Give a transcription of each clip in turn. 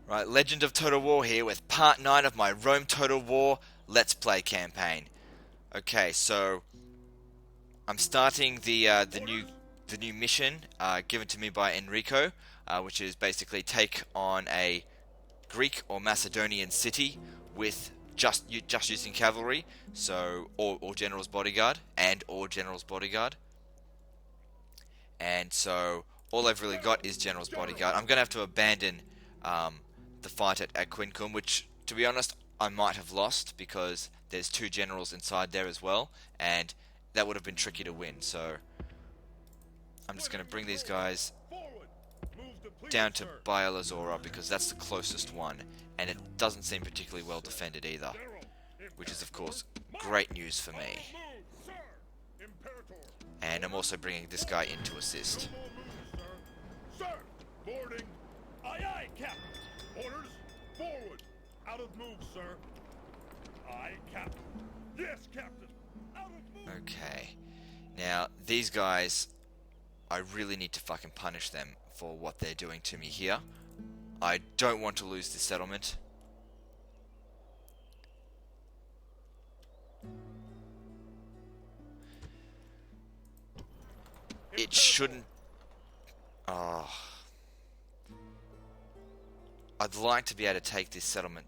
Right, Legend of Total War here with part 9 of my Rome Total War Let's Play campaign. Okay, so I'm starting the new mission given to me by Enrico, which is basically take on a Greek or Macedonian city with just using cavalry, so or general's bodyguard or general's bodyguard. And so all I've really got is general's bodyguard. I'm gonna have to abandon the fight at Quincum, which, to be honest, I might have lost because there's two generals inside there as well, and that would have been tricky to win. So I'm just going to bring these guys down to Bialazora because that's the closest one, and it doesn't seem particularly well defended either, which is of course great news for me. And I'm also bringing this guy in to assist. Sir, boarding. Aye, aye, Captain. Orders, forward. Out of move, sir. Aye, Captain. Yes, Captain. Out of move. Okay. Now, these guys, I really need to fucking punish them for what they're doing to me here. I don't want to lose this settlement. It shouldn't... Oh. I'd like to be able to take this settlement,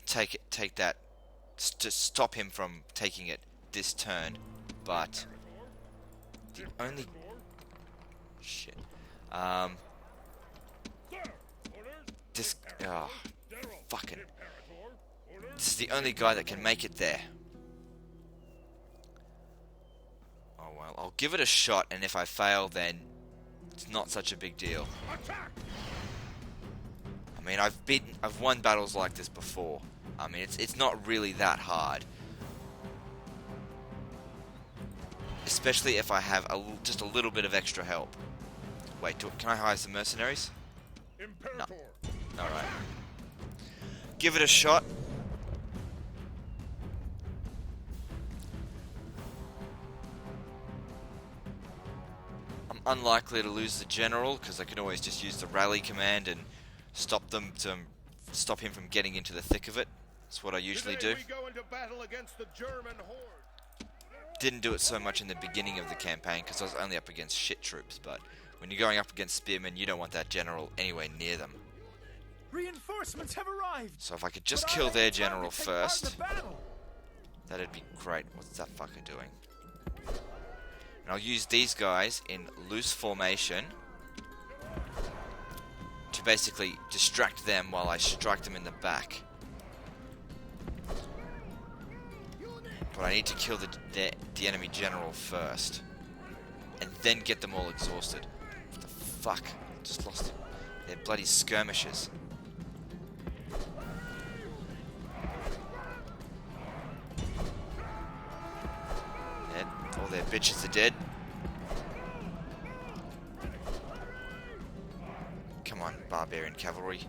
take that, to stop him from taking it this turn, but the only shit, this, fucking, this is the only guy that can make it there. Oh well, I'll give it a shot, and if I fail, then it's not such a big deal. I mean, I've won battles like this before. I mean, it's not really that hard. Especially if I have just a little bit of extra help. Wait, can I hire some mercenaries? No. Alright. Give it a shot. I'm unlikely to lose the general, because I can always just use the rally command and stop him from getting into the thick of it. That's what I usually do. Didn't do it so much in the beginning of the campaign because I was only up against shit troops, but when you're going up against spearmen, you don't want that general anywhere near them. Reinforcements have arrived. So if I could just kill their general first, that'd be great. What's that fucker doing? And I'll use these guys in loose formation to basically distract them while I strike them in the back. But I need to kill the enemy general first, and then get them all exhausted. What the fuck? Just lost them. They're bloody skirmishers. Dead. All their bitches are dead. Come on, barbarian cavalry.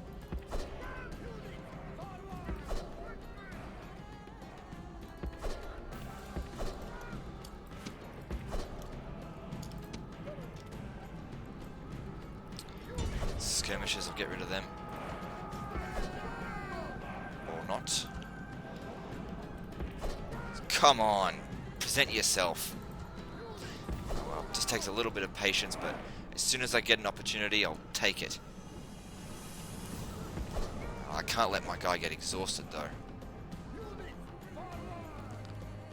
Skirmishers, I'll get rid of them. Or not. Come on, present yourself. Oh well, just takes a little bit of patience, but as soon as I get an opportunity, I'll take it. I can't let my guy get exhausted though,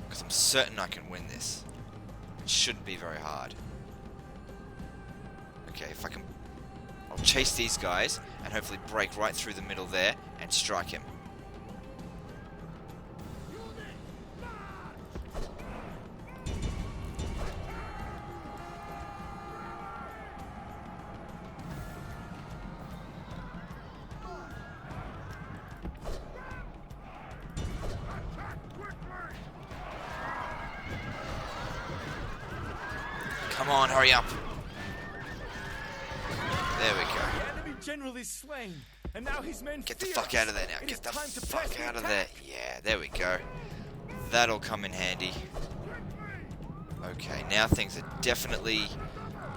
because I'm certain I can win this. It shouldn't be very hard. Okay, if I can, I'll chase these guys and hopefully break right through the middle there and strike him. Come on, hurry up. There we go. The enemy general is slain, and now his men Get the fuck out of there now. Get the fuck out of there. Yeah, there we go. That'll come in handy. Okay, now things are definitely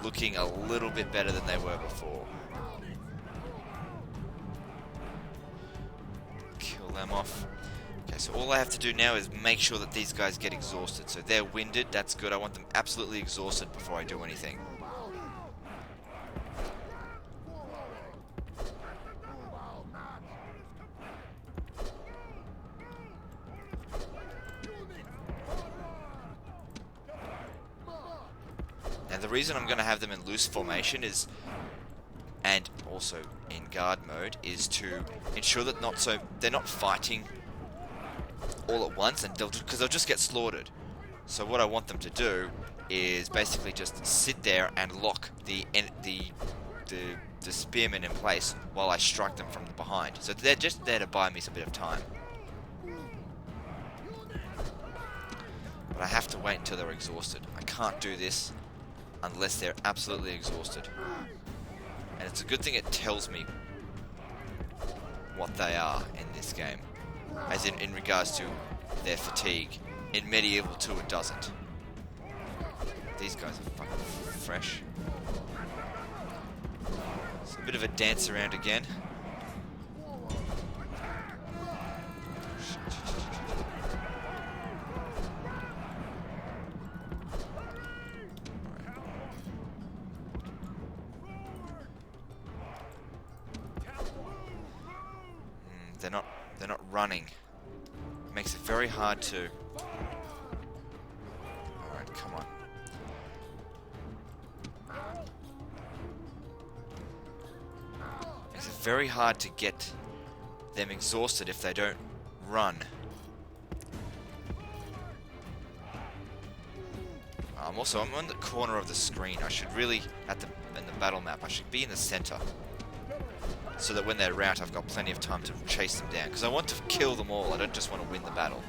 looking a little bit better than they were before. them off. Okay, so all I have to do now is make sure that these guys get exhausted. So they're winded, that's good. I want them absolutely exhausted before I do anything. Now the reason I'm going to have them in loose formation is, and also in guard mode, is to ensure that they're not fighting all at once, and because they'll just get slaughtered. So what I want them to do is basically just sit there and lock the spearmen in place while I strike them from behind. So they're just there to buy me some bit of time. But I have to wait until they're exhausted. I can't do this unless they're absolutely exhausted. And it's a good thing it tells me what they are in this game. As in regards to their fatigue. In Medieval 2 it doesn't. These guys are fucking fresh. It's a bit of a dance around again. They're not running. Makes it very hard to... Alright, come on. Makes it very hard to get them exhausted if they don't run. I'm on the corner of the screen. I should really, in the battle map, I should be in the center. So that when they're out, I've got plenty of time to chase them down. Because I want to kill them all, I don't just want to win the battle.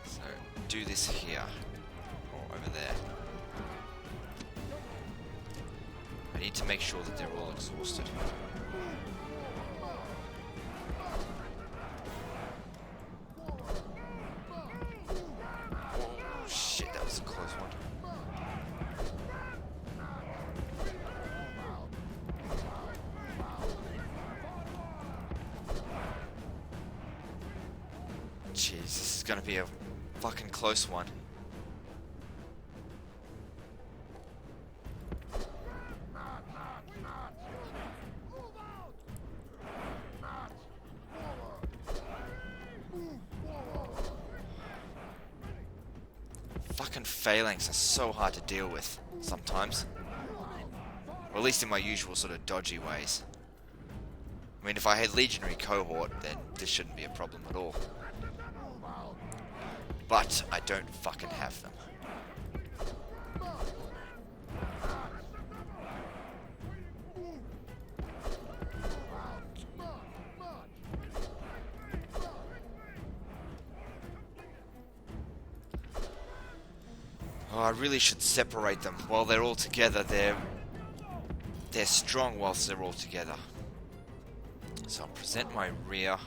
So, do this here. Or over there. I need to make sure that they're all exhausted. Oh shit, that was a close one. Jeez, this is gonna be a fucking close one. Fucking phalanx are so hard to deal with sometimes. Or at least in my usual sort of dodgy ways. I mean, if I had legionary cohort, then this shouldn't be a problem at all. But I don't fucking have them. Oh, I really should separate them while they're all together. They're strong whilst they're all together. So I'll present my rear,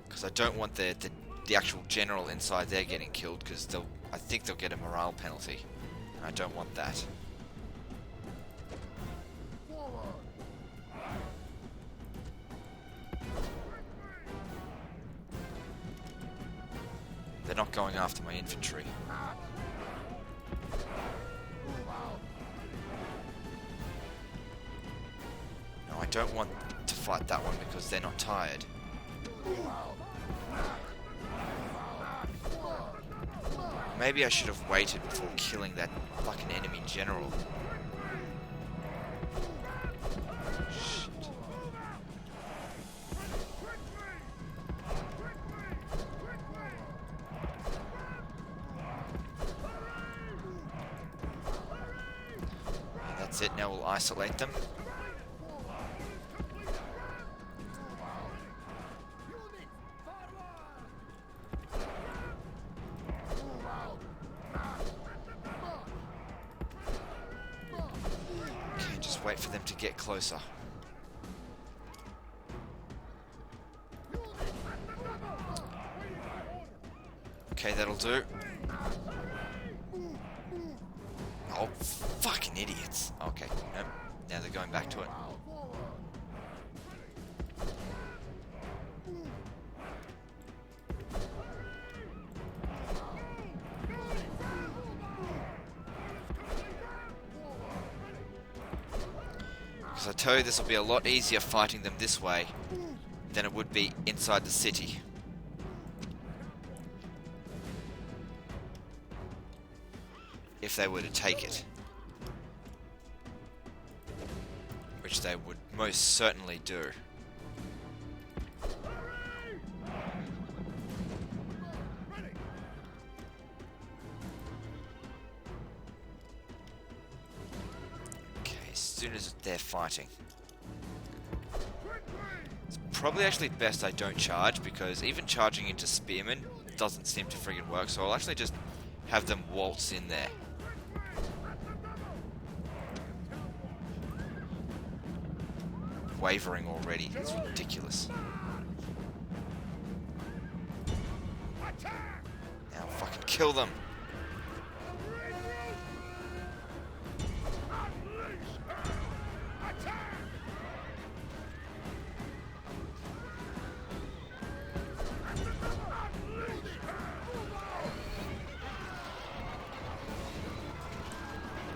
because I don't want the actual general inside there getting killed, because I think they'll get a morale penalty, and I don't want that. They're not going after my infantry. No, I don't want to fight that one because they're not tired. Maybe I should have waited before killing that fucking enemy general. Shit. That's it, now we'll isolate them. Wait for them to get closer. Okay, that'll do. Oh, fucking idiots. Okay, nope. Now they're going back to it. Because I tell you, this will be a lot easier fighting them this way than it would be inside the city. If they were to take it. Which they would most certainly do. Okay, as soon as they're fighting. It's probably actually best I don't charge, because even charging into spearmen doesn't seem to friggin' work, so I'll actually just have them waltz in there. Wavering already. It's ridiculous. Now fucking kill them.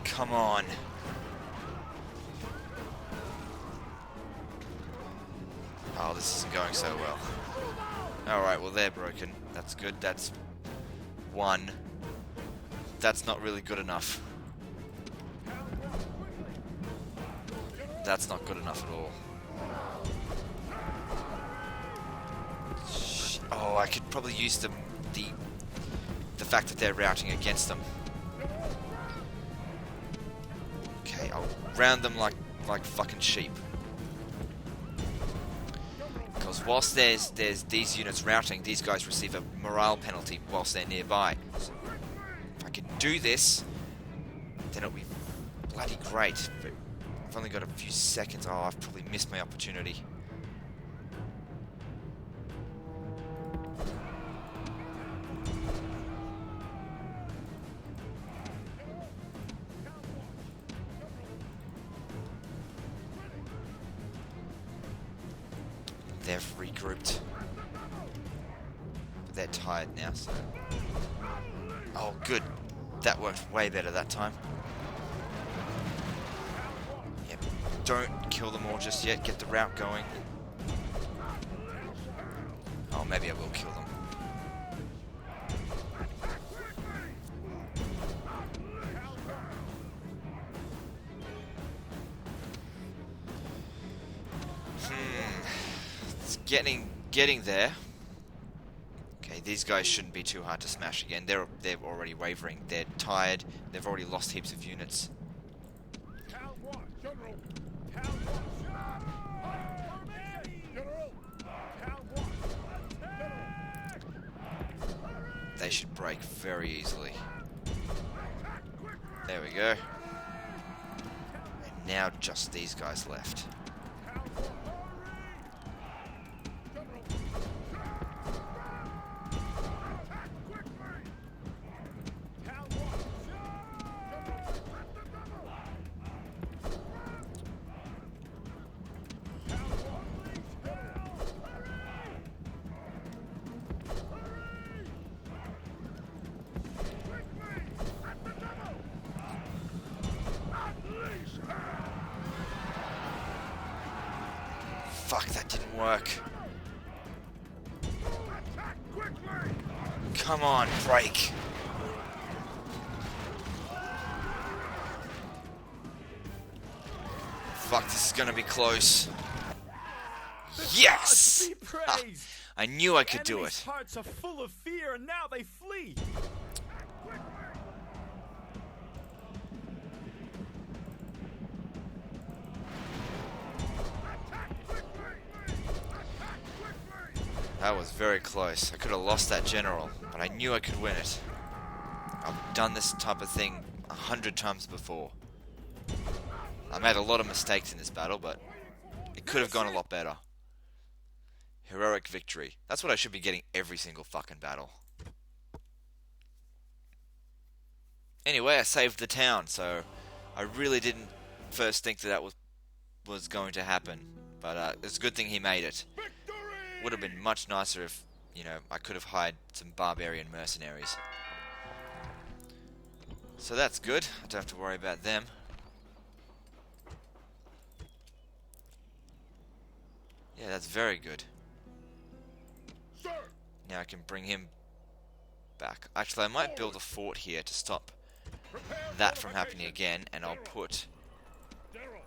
Come on. Oh, this isn't going so well. Alright, well they're broken. That's good. That's one. That's not really good enough. That's not good enough at all. Oh, I could probably use the fact that they're routing against them. Okay, I'll round them like fucking sheep. Because whilst there's these units routing, these guys receive a morale penalty whilst they're nearby. So if I can do this, then it'll be bloody great. But I've only got a few seconds. Oh, I've probably missed my opportunity. They've regrouped. They're tired now, so... Oh, good. That worked way better that time. Yep. Don't kill them all just yet. Get the route going. Oh, maybe I will kill them. Getting there. Okay, these guys shouldn't be too hard to smash again. They're already wavering. They're tired. They've already lost heaps of units. They should break very easily. There we go. And now just these guys left. Fuck, that didn't work. Come on, break. Fuck, this is gonna be close. Yes! Ah, I knew I could do it. Hearts are full of fear, and now they flee. That was very close. I could have lost that general, but I knew I could win it. I've done this type of thing 100 times before. I made a lot of mistakes in this battle, but it could have gone a lot better. Heroic victory. That's what I should be getting every single fucking battle. Anyway, I saved the town, so I really didn't first think that was going to happen. But it's a good thing he made it. Would have been much nicer if, you know, I could have hired some barbarian mercenaries. So that's good. I don't have to worry about them. that's very good. Sir! Now I can bring him back. Actually, I might build a fort here to stop Prepare that from happening fortifications. again, and I'll put General.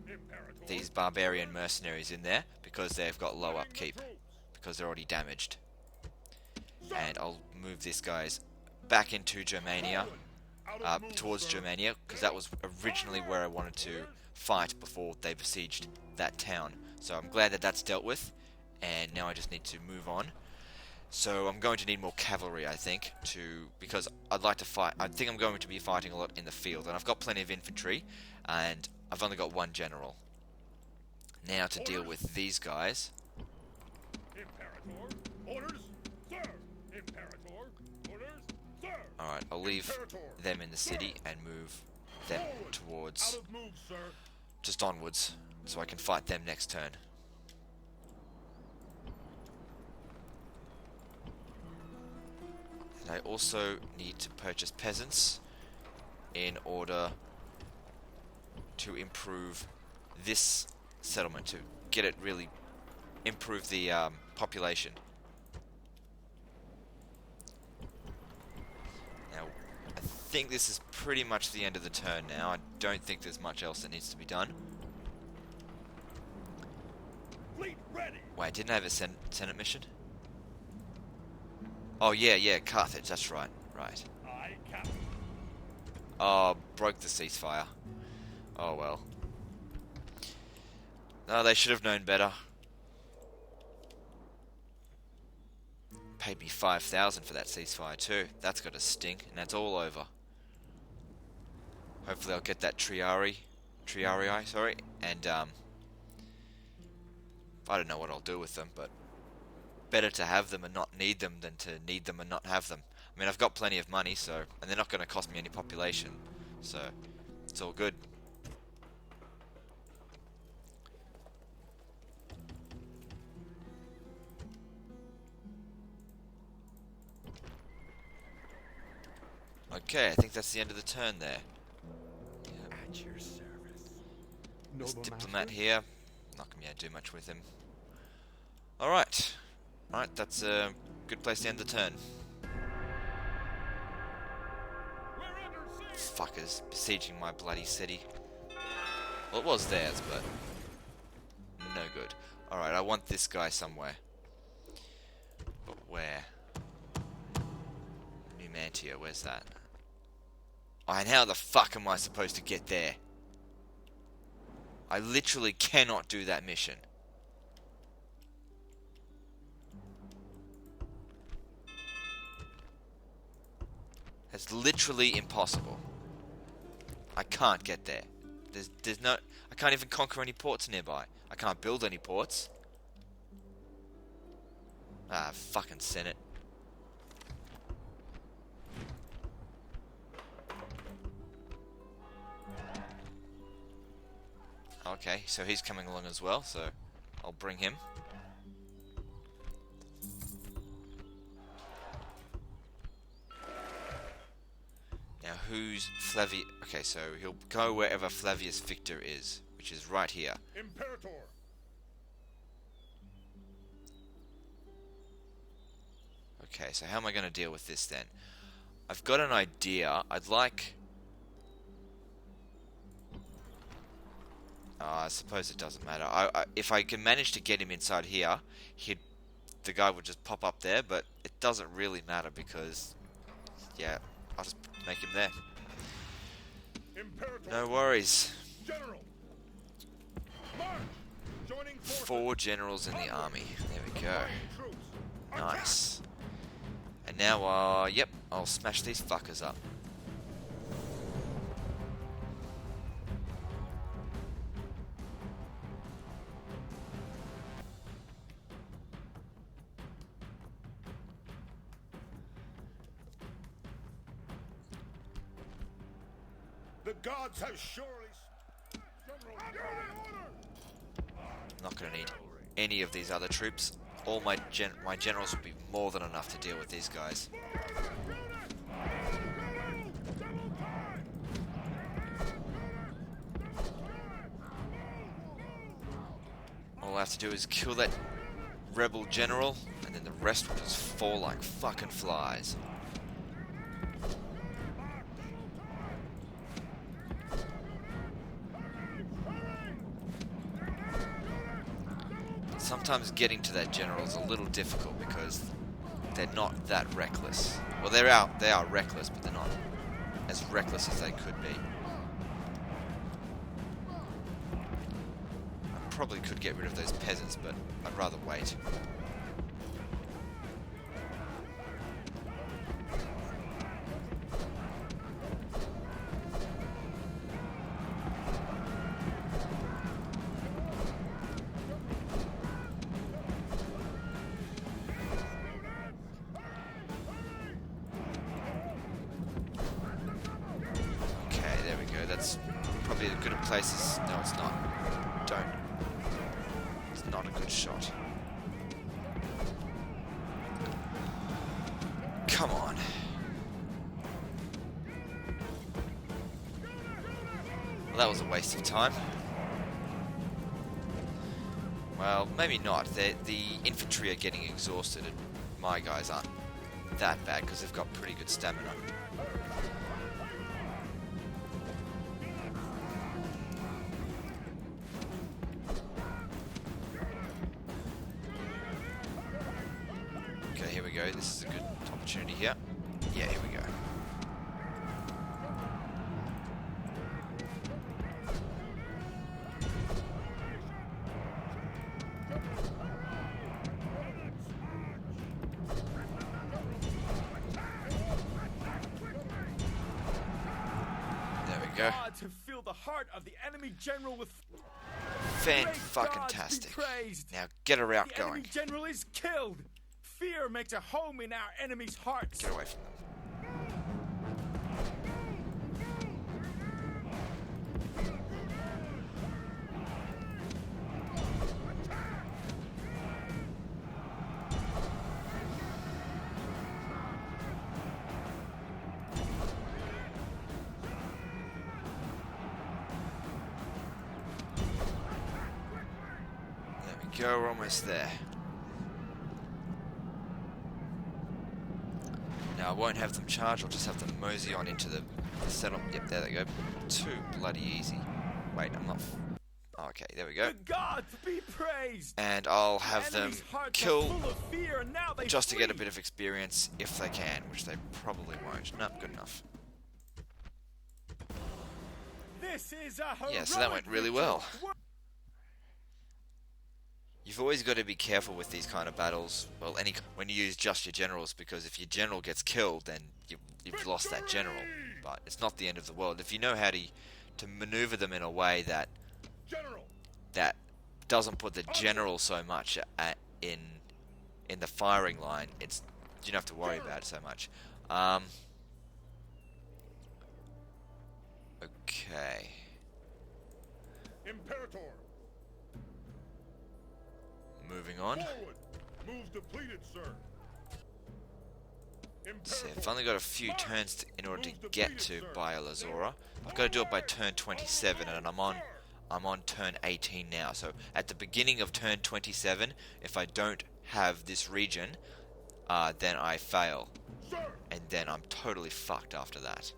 Imperator. these barbarian mercenaries in there because they've got low Readying the upkeep, troops. because they're already damaged. Sir. And I'll move these guys back into Germania, Forward. Out of move, towards sir. Germania, because that was originally where I wanted to fight before they besieged that town. So I'm glad that that's dealt with, and now I just need to move on. So I'm going to need more cavalry, I think, because I'd like to fight. I think I'm going to be fighting a lot in the field, and I've got plenty of infantry, and I've only got one general. Now to deal with these guys. Imperator. Orders, sir. Imperator. Orders, sir. Alright, I'll leave Imperator. them in the city and move them Forward. towards, Out of move, sir. just onwards, so I can fight them next turn. And I also need to purchase peasants in order to improve this settlement, to get it really improve the population. Now, I think this is pretty much the end of the turn now. I don't think there's much else that needs to be done. Fleet ready. Wait, didn't I have a Senate mission? Oh yeah, Carthage, that's right, right. I captain. Oh, broke the ceasefire. Oh well. No, they should have known better. Paid me 5,000 for that ceasefire too. That's got to stink, and that's all over. Hopefully I'll get that Triarii, sorry, and I don't know what I'll do with them, but better to have them and not need them than to need them and not have them. I mean, I've got plenty of money, so, and they're not going to cost me any population, so it's all good. Okay, I think that's the end of the turn there. At your service. This Noble diplomat master. here, not going to be able to do much with him. Alright, that's a good place to end the turn. We're under siege. Fuckers besieging my bloody city. Well, it was theirs, but no good. Alright, I want this guy somewhere. But where? Numantia, where's that? Oh, and how the fuck am I supposed to get there? I literally cannot do that mission. It's literally impossible. I can't get there. There's no... I can't even conquer any ports nearby. I can't build any ports. Ah, fucking Senate. Okay, so he's coming along as well, so I'll bring him. Now who's Flavius? Okay, so he'll go wherever Flavius Victor is, which is right here. Imperator. Okay, so how am I going to deal with this then? I've got an idea. I'd like... I suppose it doesn't matter. If I can manage to get him inside here, the guy would just pop up there, but it doesn't really matter because, yeah, I'll just make him there. Imperator. No worries. General. March. Joining forces. 4 generals in the army. There we go. Fighting troops. Attack. Nice. And now, yep, I'll smash these fuckers up. The gods have surely. General, order. Not going to need any of these other troops. All my generals will be more than enough to deal with these guys. have to do is kill that rebel general, and then the rest will just fall like fucking flies. Sometimes getting to that general is a little difficult because they're not that reckless. Well, they are reckless, but they're not as reckless as they could be. I probably could get rid of those peasants, but I'd rather wait. That's probably as good a place as... No, it's not. Don't. It's not a good shot. Come on. Well, that was a waste of time. Well, maybe not. The infantry are getting exhausted, and my guys aren't that bad because they've got pretty good stamina. Okay, here we go. This is a good opportunity here. Yeah, here we go. Go. To fill the heart of the enemy general with Fan-fucking-tastic. Now get a route going. The enemy general is killed. Fear makes a home in our enemies' hearts. Get away from them. Go, we're almost there. Now I won't have them charge, I'll just have them mosey on into the settlement. Yep, there they go. Too bloody easy. Wait, I'm not... Oh, okay, there we go. The gods be praised. And I'll have them kill just to flee. get a bit of experience if they can, which they probably won't. Nope, good enough. This is a yeah, so that went really well. You've always got to be careful with these kind of battles, well, when you use just your generals, because if your general gets killed, then you've lost that general. But it's not the end of the world. If you know how to maneuver them in a way that doesn't put the general so much in the firing line, you don't have to worry about it so much. Okay. Imperator. Moving on. Forward. Move depleted, sir. See, I've only got a few turns in order to get to Biolazora. I've got to do it by turn 27, and I'm on turn 18 now. So at the beginning of turn 27, if I don't have this region, then I fail, and then I'm totally fucked after that.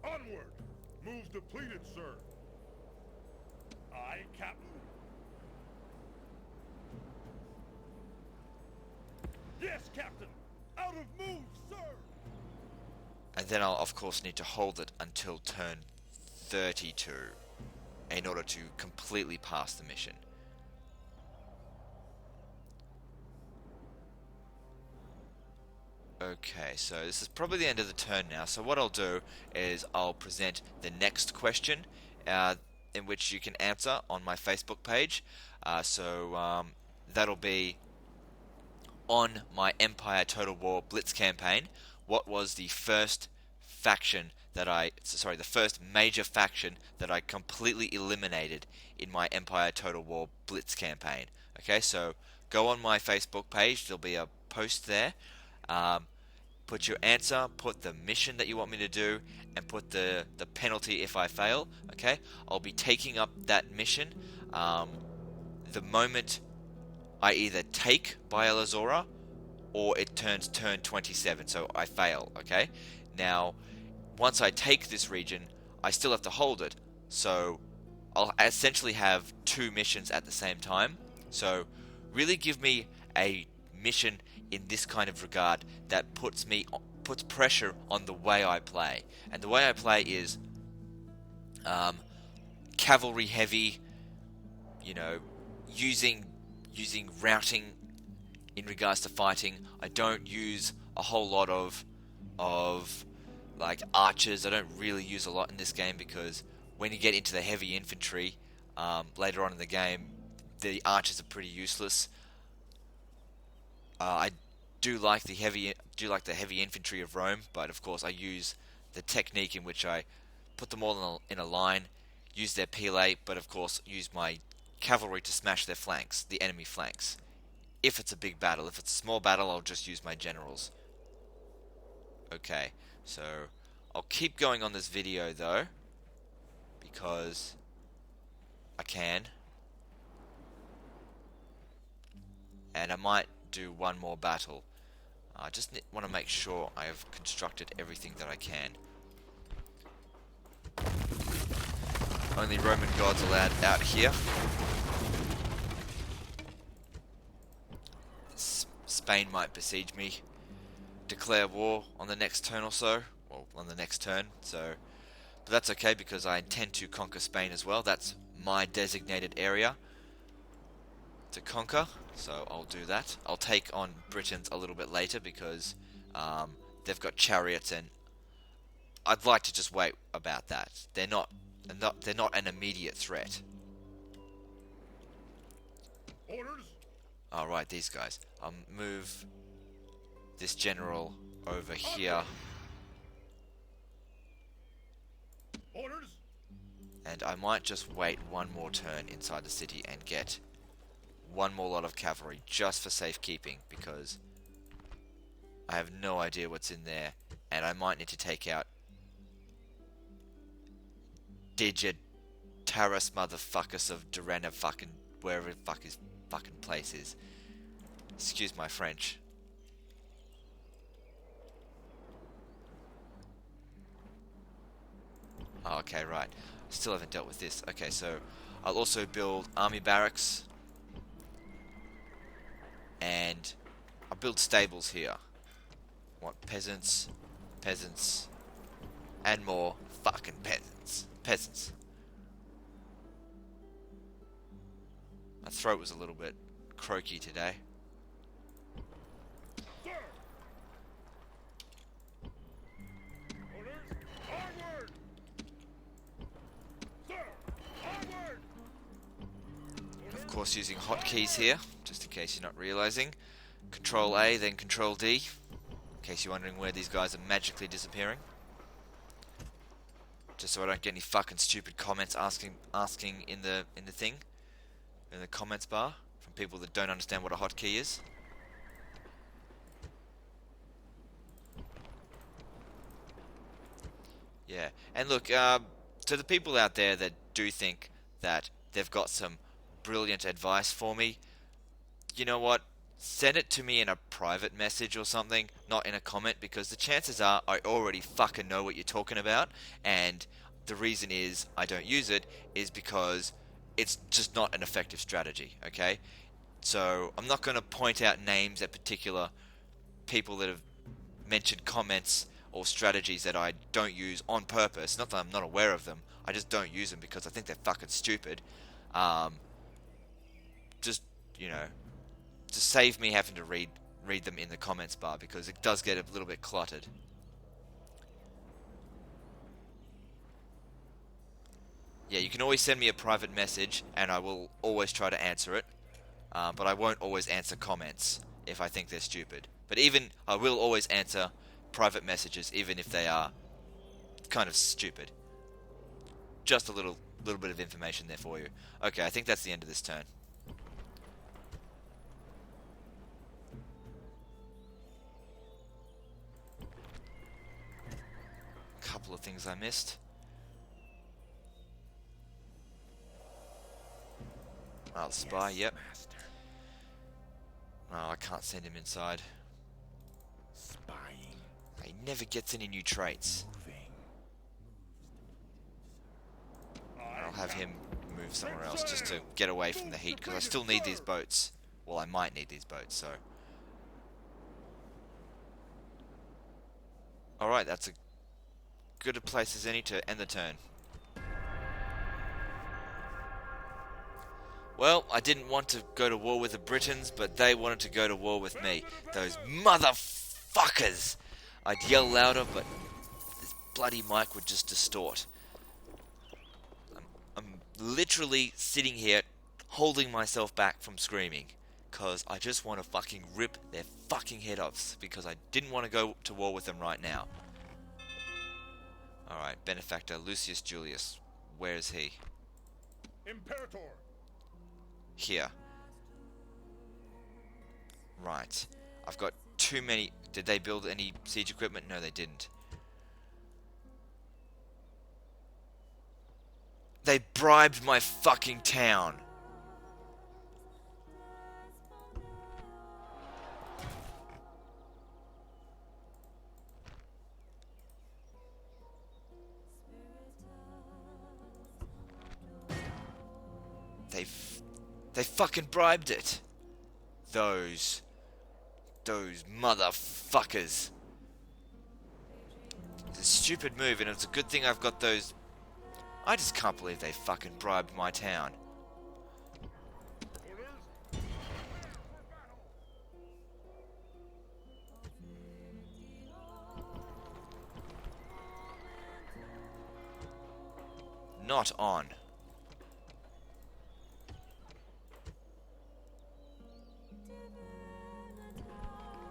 Onward. Move depleted, sir. Aye, Captain. Yes, Captain! Out of move, sir! And then I'll of course need to hold it until turn 32 in order to completely pass the mission. Okay, so this is probably the end of the turn now, so what I'll do is I'll present the next question in which you can answer on my Facebook page. That'll be on my Empire Total War Blitz campaign. What was the first faction that the first major faction that I completely eliminated in my Empire Total War Blitz campaign? Okay, so go on my Facebook page, there'll be a post there. Put your answer, put the mission that you want me to do, and put the penalty if I fail. Okay, I'll be taking up that mission the moment I either take Bielazora or it turns turn 27, so I fail, okay? Now, once I take this region, I still have to hold it, so I'll essentially have two missions at the same time. So really give me a mission in this kind of regard that puts pressure on the way I play. And the way I play is cavalry heavy, you know, using routing in regards to fighting. I don't use a whole lot of like archers. I don't really use a lot in this game because when you get into the heavy infantry later on in the game, the archers are pretty useless. I do like the heavy infantry of Rome, but of course I use the technique in which I put them all in a line, use their pile, but of course use my cavalry to smash their flanks, the enemy flanks. If it's a big battle, if it's a small battle, I'll just use my generals. Okay, so I'll keep going on this video though, because I can. And I might do one more battle. I just want to make sure I have constructed everything that I can. Only Roman gods allowed out here. Spain might besiege me. Declare war on the next turn or so. Well, on the next turn, so... But that's okay because I intend to conquer Spain as well. That's my designated area to conquer, so I'll do that. I'll take on Britons a little bit later because they've got chariots, and I'd like to just wait about that. They're not an immediate threat. Orders? Alright, these guys. I'll move this general over here. Orders? And I might just wait one more turn inside the city and get one more lot of cavalry just for safekeeping, because I have no idea what's in there, and I might need to take out Digitaris motherfuckers of Durena fucking wherever the fuck his fucking place is. Excuse my French. Oh, okay, right. Still haven't dealt with this. Okay, so I'll also build army barracks. And I'll build stables here. Want peasants, peasants, and more fucking peasants. Peasants. My throat was a little bit croaky today. Sir! Orders? Onward! Sir! Onward! Of course, using hotkeys here, just in case you're not realizing. Control A, then Control D, in case you're wondering where these guys are magically disappearing. Just so I don't get any fucking stupid comments asking in the thing, in the comments bar, from people that don't understand what a hotkey is. Yeah, and look, to the people out there that do think that they've got some brilliant advice for me, you know what? Send it to me in a private message or something, not in a comment, because the chances are I already fucking know what you're talking about, and the reason is I don't use it is because it's just not an effective strategy, okay? So I'm not going to point out names at particular people that have mentioned comments or strategies that I don't use on purpose. Not that I'm not aware of them, I just don't use them because I think they're fucking stupid. Just, you know, to save me having to read them in the comments bar, because it does get a little bit cluttered. Yeah, you can always send me a private message and I will always try to answer it, but I won't always answer comments if I think they're stupid. But even I will always answer private messages even if they are kind of stupid. Just a little bit of information there for you. Okay, I think that's the end of this turn. Couple of things I missed. Oh, the spy, yep. Oh, I can't send him inside. Spying. He never gets any new traits. Moving. I'll have him move somewhere else just to get away from the heat, because I still need these boats. Well, I might need these boats, so... Alright, that's a good a place as any to end the turn. Well, I didn't want to go to war with the Britons, but they wanted to go to war with me. Those motherfuckers! I'd yell louder, but this bloody mic would just distort. I'm literally sitting here holding myself back from screaming, because I just want to fucking rip their fucking head off, because I didn't want to go to war with them right now. Alright, benefactor Lucius Julius. Where is he? Imperator. Here. Right. I've got too many... Did they build any siege equipment? No, they didn't. They bribed my fucking town. They fucking bribed it. Those motherfuckers. It's a stupid move, and it's a good thing I've got those... I just can't believe they fucking bribed my town. Not on.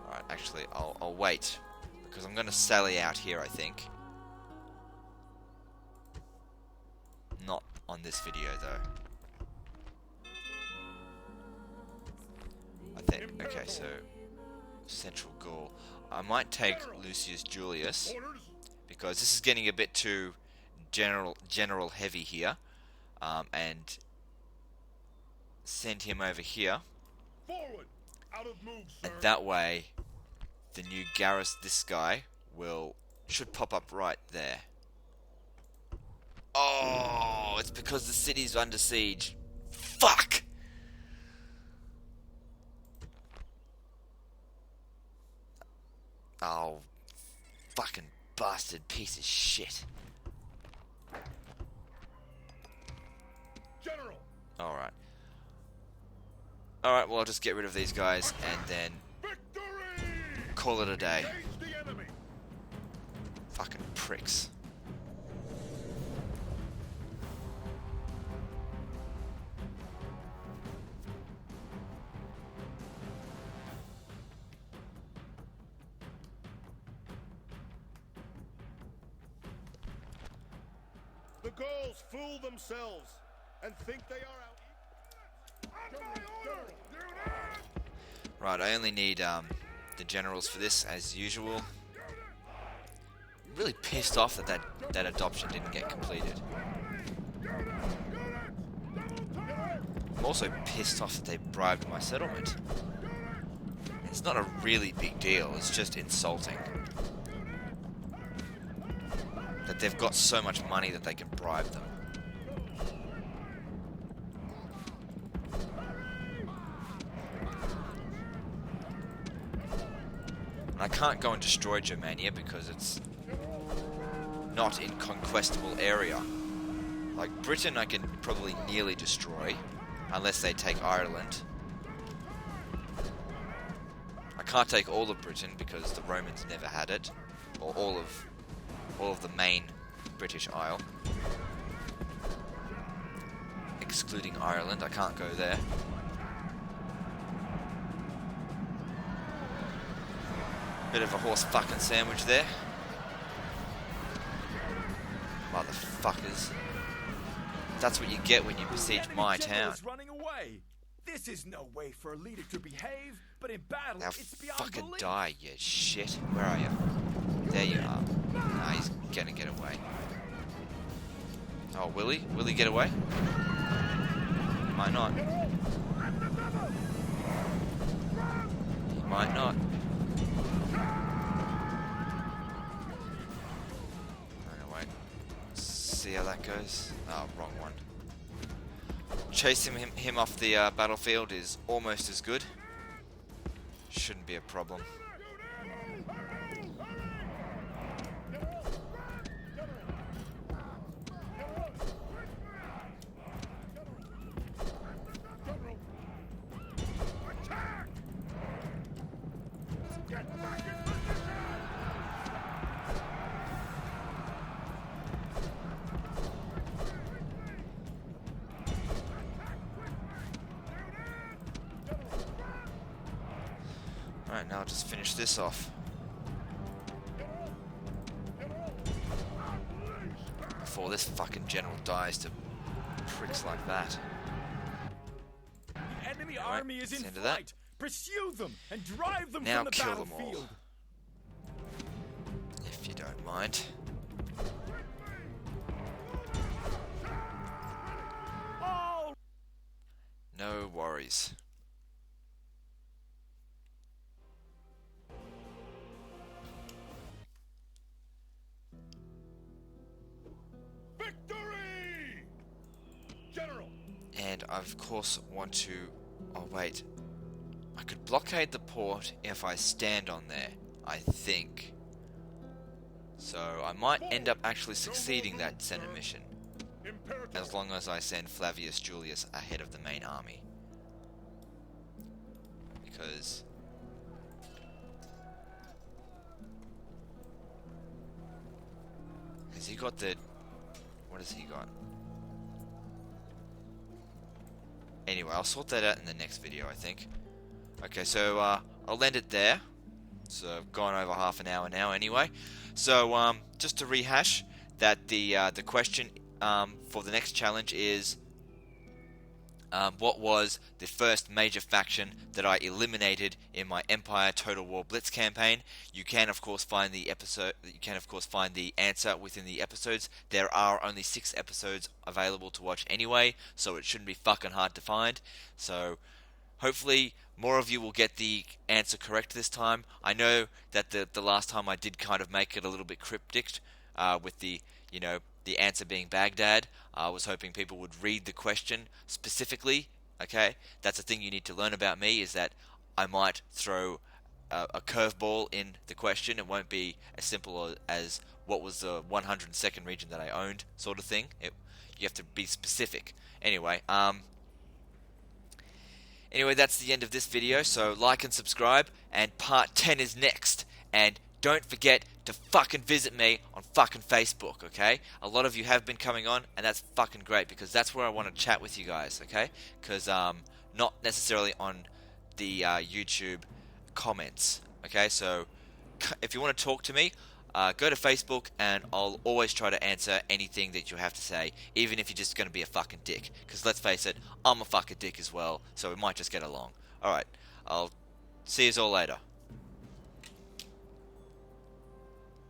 Alright, actually, I'll wait. Because I'm going to sally out here, I think. Not on this video, though. I think... Okay, so... Central Gaul. I might take Lucius Julius. Because this is getting a bit too general heavy here. And... send him over here. Forward. Out of move, sir. And that way... the new garrison, this guy, should pop up right there. Oh, it's because the city's under siege. Fuck! Oh, fucking bastard piece of shit. General. Alright. Alright, well, I'll just get rid of these guys and then Victory! call it a day. Engage the enemy. Fucking pricks. The Gauls fool themselves and think they are out. On my order! Right, I only need the generals for this, as usual. I'm really pissed off that adoption didn't get completed. I'm also pissed off that they bribed my settlement. It's not a really big deal, it's just insulting. That they've got so much money that they can bribe them. I can't go and destroy Germania because it's not in conquestable area. Like Britain I can probably nearly destroy, unless they take Ireland. I can't take all of Britain because the Romans never had it, or all of the main British Isle. Excluding Ireland, I can't go there. Bit of a horse fucking sandwich there. Motherfuckers. That's what you get when you besiege my town. Running away. This is no way for a leader to behave, but in battle, Now it's beyond fucking belief. die, you shit. Where are you? There you are. Nah, he's gonna get away. Oh, will he? Will he get away? Might not. might not. Wait. See how that goes. Oh, wrong one. Chasing him off the battlefield is almost as good. Shouldn't be a problem. Alright, now I'll just finish this off. Before this fucking general dies to pricks like that. The enemy Alright, army is that's in the end of that. flight. Pursue them and drive them Now from the kill them battlefield. all. If you don't mind. All No worries. Victory! General! And I of course want to... Oh wait. I could blockade the port if I stand on there, I think. So I might end up actually succeeding that Senate mission. Imperative. As long as I send Flavius Julius ahead of the main army. Because... Has he got the... What has he got? Anyway, I'll sort that out in the next video, I think. Okay, so I'll end it there. So I've gone over half an hour now anyway. So just to rehash, that the question for the next challenge is what was the first major faction that I eliminated in my Empire Total War Blitz campaign? You can of course find the episode. You can of course find the answer within the episodes. There are only 6 episodes available to watch anyway, so it shouldn't be fucking hard to find. So hopefully more of you will get the answer correct this time. I know that the last time I did kind of make it a little bit cryptic with the the answer being Baghdad. I was hoping people would read the question specifically. Okay, that's the thing you need to learn about me, is that I might throw a curveball in the question. It won't be as simple as what was the 102nd region that I owned, sort of thing. You have to be specific. Anyway, that's the end of this video. So like and subscribe, and part 10 is next. And don't forget to fucking visit me on fucking Facebook, okay? A lot of you have been coming on, and that's fucking great, because that's where I want to chat with you guys, okay? Because not necessarily on the YouTube comments, okay? So if you want to talk to me, go to Facebook, and I'll always try to answer anything that you have to say, even if you're just going to be a fucking dick. Because let's face it, I'm a fucking dick as well, so we might just get along. Alright, I'll see you all later.